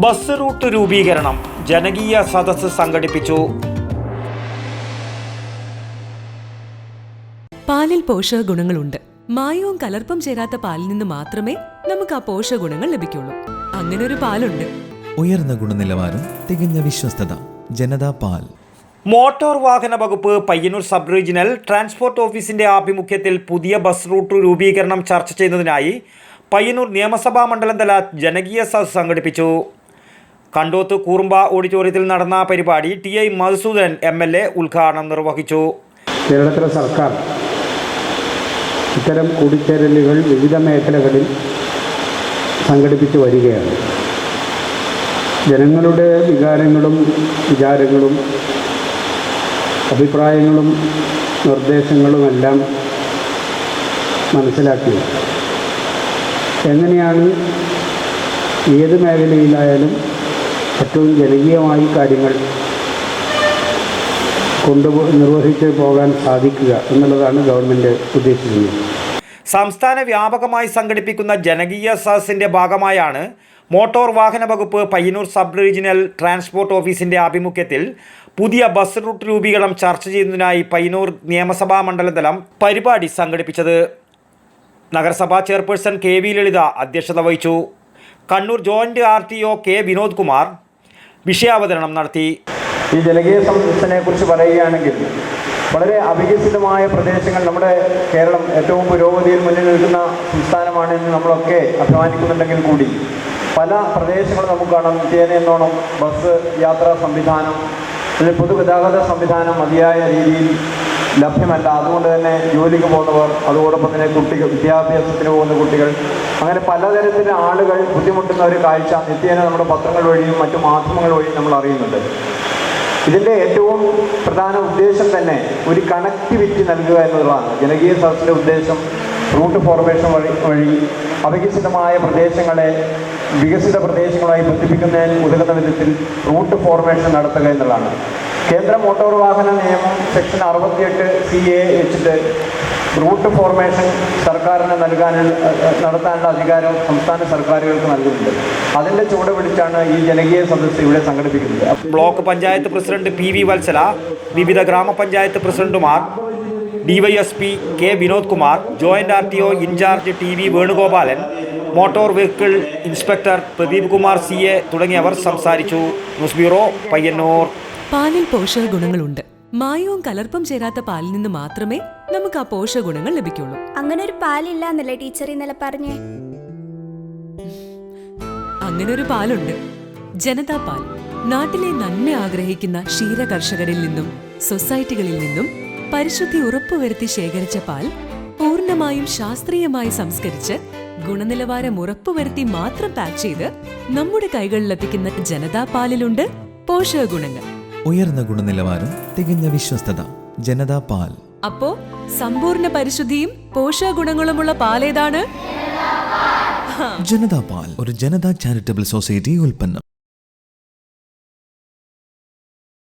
Bus route രൂപീകരണം ജനകീയ സദസ്സ് സംഘടിപ്പിച്ചു. പാലിൽ പോഷകഗുണങ്ങളുണ്ട്. മായവും കലർപ്പും ചേരാത്ത പാലിൽ നിന്ന് മാത്രമേ നമുക്ക് ആ പോഷകഗുണങ്ങൾ ലഭിക്കുള്ളൂ. അങ്ങനെ ഒരു പാലുണ്ട്. ഉയർന്ന ഗുണനിലവാരം, തികഞ്ഞ വിശ്വസ്തത. ജനതാ പാൽ. മോട്ടോർ വാഹന വകുപ്പ് പയ്യന്നൂർ സബ് റീജിയണൽ ട്രാൻസ്പോർട്ട് ഓഫീസിന്റെ ആഭിമുഖ്യത്തിൽ പുതിയ ബസ് റൂട്ട് രൂപീകരണം ചർച്ച ചെയ്യുന്നതിനായി പയ്യന്നൂർ നിയമസഭാ മണ്ഡലം തല ജനകീയ സദസ്സ് സംഘടിപ്പിച്ചു. കണ്ടോത്ത് കൂറുമ്പ ഓഡിറ്റോറിയത്തിൽ നടന്ന പരിപാടി ടി.ഐ. മധുസൂദനൻ MLA ഉദ്ഘാടനം നിർവഹിച്ചു. കേരളത്തിലെ സർക്കാർ ഇത്തരം കൂടിച്ചേരലുകൾ വിവിധ മേഖലകളിൽ സംഘടിപ്പിച്ചു വരികയാണ്. ജനങ്ങളുടെ വികാരങ്ങളും വിചാരങ്ങളും അഭിപ്രായങ്ങളും നിർദ്ദേശങ്ങളുമെല്ലാം മനസ്സിലാക്കി എങ്ങനെയാണ് ഏത് മേഖലയിലായാലും ഏറ്റവും ജനകീയമായി കാര്യങ്ങൾ നിർവഹിച്ച് പോകാൻ സാധിക്കുക എന്നുള്ളതാണ് ഗവൺമെൻറ് ഉദ്ദേശിക്കുന്നത്. സംസ്ഥാന വ്യാപകമായി സംഘടിപ്പിക്കുന്ന ജനകീയ സദസ്സിന്റെ ഭാഗമായാണ് മോട്ടോർ വാഹന വകുപ്പ് പയ്യന്നൂർ സബ് റീജിയണൽ ട്രാൻസ്പോർട്ട് ഓഫീസിന്റെ ആഭിമുഖ്യത്തിൽ പുതിയ ബസ് റൂട്ട് രൂപീകരണം ചർച്ച ചെയ്യുന്നതിനായി പയ്യന്നൂർ നിയമസഭാ മണ്ഡലതലം പരിപാടി സംഘടിപ്പിച്ചത്. നഗരസഭാ ചെയർപേഴ്സൺ KV ലളിത അധ്യക്ഷത വഹിച്ചു. Kannur joint RTO K. Vinod Kumar വിഷയാവതരണം നടത്തി. ഈ ജനകീയ സദസ്സിനെ കുറിച്ച് പറയുകയാണെങ്കിൽ വളരെ അവികസിതമായ പ്രദേശങ്ങൾ, നമ്മുടെ കേരളം ഏറ്റവും പുരോഗതിയിൽ മുന്നിൽ നിൽക്കുന്ന സംസ്ഥാനമാണെന്ന് നമ്മളൊക്കെ അഭിമാനിക്കുന്നുണ്ടെങ്കിൽ കൂടി പല പ്രദേശങ്ങളും നമുക്ക് കാണാം നിത്യേന എന്നോണം ബസ് യാത്രാ സംവിധാനം, അല്ലെങ്കിൽ പൊതുഗതാഗത സംവിധാനം മതിയായ രീതിയിൽ ലഭ്യമല്ല. അതുകൊണ്ട് തന്നെ ജോലിക്ക് പോകുന്നവർ, അതോടൊപ്പം തന്നെ കുട്ടികൾ, വിദ്യാഭ്യാസത്തിന് പോകുന്ന കുട്ടികൾ, അങ്ങനെ പലതരത്തിലെ ആളുകൾ ബുദ്ധിമുട്ടുന്ന ഒരു കാഴ്ച നിത്യേന നമ്മുടെ പത്രങ്ങൾ വഴിയും മറ്റു മാധ്യമങ്ങൾ വഴിയും നമ്മൾ അറിയുന്നുണ്ട്. ഇതിൻ്റെ ഏറ്റവും പ്രധാന ഉദ്ദേശം തന്നെ ഒരു കണക്ടിവിറ്റി നൽകുക എന്നുള്ളതാണ്. ജനകീയ സദസ്സിൻ്റെ ഉദ്ദേശം റൂട്ട് ഫോർമേഷൻ വഴി അവികസിതമായ പ്രദേശങ്ങളെ വികസിത പ്രദേശങ്ങളായി ബന്ധിപ്പിക്കുന്നതിന് ഉതകുന്ന വിധത്തിൽ റൂട്ട് ഫോർമേഷൻ നടത്തുക എന്നുള്ളതാണ്. കേന്ദ്ര മോട്ടോർ വാഹന നിയമം സെക്ഷൻ 68C വെച്ചിട്ട് റൂട്ട് ഫോർമേഷൻ സർക്കാരിന് നടത്താനുള്ള അധികാരം സംസ്ഥാന സർക്കാരുകൾക്ക് നൽകുന്നുണ്ട്. അതിൻ്റെ ചുവട് പിടിച്ചാണ് ഈ ജനകീയ സദസ്സ് ഇവിടെ സംഘടിപ്പിക്കുന്നത്. Block panchayat president PV Vatsala, വിവിധ ഗ്രാമപഞ്ചായത്ത് പ്രസിഡന്റുമാർ, DYSP K. Vinod Kumar, joint RTO incharge TV Venugopalan, motor vehicle inspector Pradeep Kumar CA തുടങ്ങിയവർ സംസാരിച്ചു. News bureau, Payyanur. പാലിൽ പോഷകഗുണങ്ങളുണ്ട്. മായവും കലർപ്പും ചേരാത്ത പാലിൽ നിന്ന് മാത്രമേ നമുക്ക് ആ പോഷകഗുണങ്ങൾ ലഭിക്കുള്ളൂ. അങ്ങനെ ഒരു പാലില്ല എന്നല്ലേ ടീച്ചർ ഇന്നലെ പറഞ്ഞേ? അങ്ങനെ ഒരു പാലുണ്ട്. ജനതാ പാൽ. നാട്ടിലെ നന്മ ആഗ്രഹിക്കുന്ന ക്ഷീര കർഷകരിൽ നിന്നും സൊസൈറ്റികളിൽ നിന്നും പരിശുദ്ധി ഉറപ്പുവരുത്തി ശേഖരിച്ച പാൽ പൂർണ്ണമായും ശാസ്ത്രീയമായി സംസ്കരിച്ച് ഗുണനിലവാരം ഉറപ്പുവരുത്തി മാത്രം പാക്ക് ചെയ്ത് നമ്മുടെ കൈകളിലെത്തിക്കുന്ന ജനതാ പാലിലുണ്ട് പോഷകഗുണങ്ങൾ. ഉയർന്ന ഗുണനിലവാരം, തികഞ്ഞ വിശ്വസ്തത. ജനതാ പാൽ. അപ്പോ സമ്പൂർണ്ണ പരിശുദ്ധിയും പോഷകഗുണങ്ങളുമുള്ള പാലേതാണ്? ജനതാ പാൽ ഒരു ജനതാ ചാരിറ്റബിൾ സൊസൈറ്റി ഉൽപ്പന്നം.